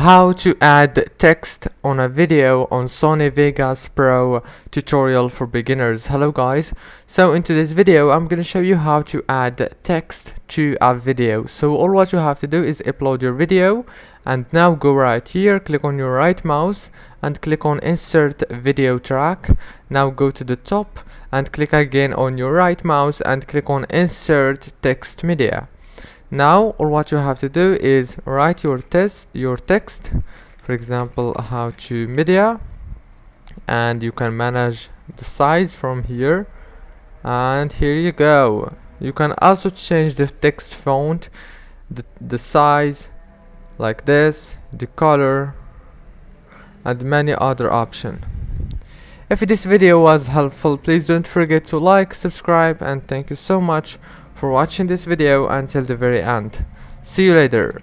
how to add text on a video on Sony Vegas Pro tutorial for beginners. Hello guys, so in today's video I'm going to show you how to add text to a video. So all what you have to do is upload your video, and now go right here, click on your right mouse and click on insert video track. Now go to the top and click again on your right mouse and click on insert text media. Now all what you have to do is write your text, for example how to media, and you can manage the size from here, and here you go. You can also change the text font, the size like this, the color, and many other options. If this video was helpful, please don't forget to like, subscribe, and thank you so much for watching this video until the very end. See you later.